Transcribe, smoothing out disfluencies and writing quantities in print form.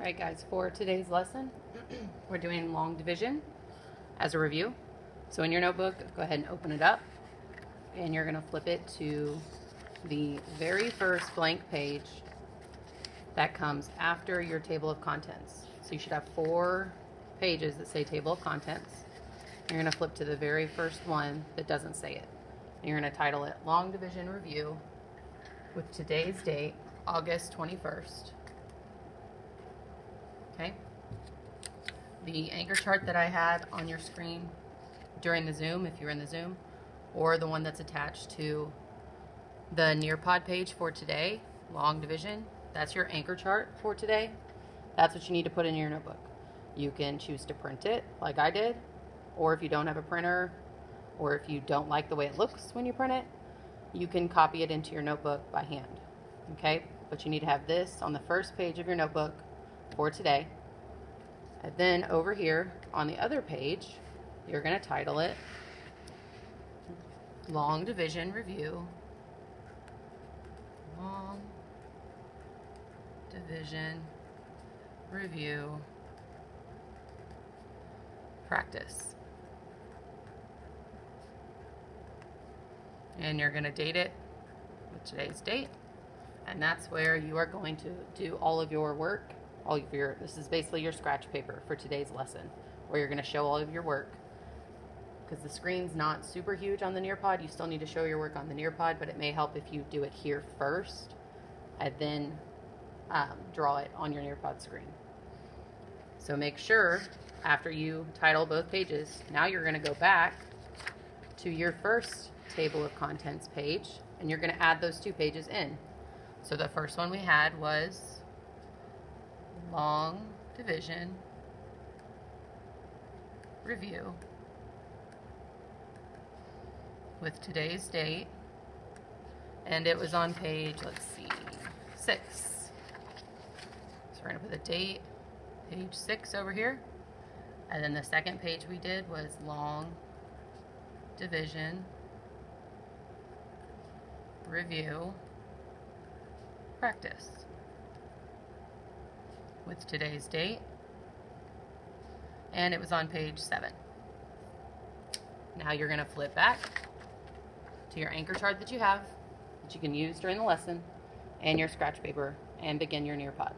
Alright guys, for today's lesson, we're doing long division as a review. So in your notebook, go ahead and open it up, and you're going to flip it to the very first blank page that comes after your table of contents. So you should have 4 pages that say table of contents. You're going to flip to the very first one that doesn't say it. And you're going to title it Long Division Review with today's date, August 21st. Okay. The anchor chart that I had on your screen during the Zoom, if you're in the Zoom, or the one that's attached to the Nearpod page for today, long division, that's your anchor chart for today. That's what you need to put in your notebook. You can choose to print it like I did, or if you don't have a printer, or if you don't like the way it looks when you print it, you can copy it into your notebook by hand. Okay? But you need to have this on the first page of your notebook for today. And then over here on the other page, you're going to title it Long Division Review. Long Division Review Practice. And you're going to date it with today's date. And that's where you are going to do all of your work. This is basically your scratch paper for today's lesson, where you're going to show all of your work. Because the screen's not super huge on the Nearpod, you still need to show your work on the Nearpod, but it may help if you do it here first and then draw it on your Nearpod screen. So make sure after you title both pages, now you're going to go back to your first table of contents page, and you're going to add those 2 pages in. So the first one we had was Long Division Review with today's date, and it was on page, 6. So we're going to put the date, page 6 over here. And then the second page we did was Long Division Review Practice with today's date, and it was on page 7. Now you're going to flip back to your anchor chart that you have, that you can use during the lesson, and your scratch paper, and begin your Nearpod.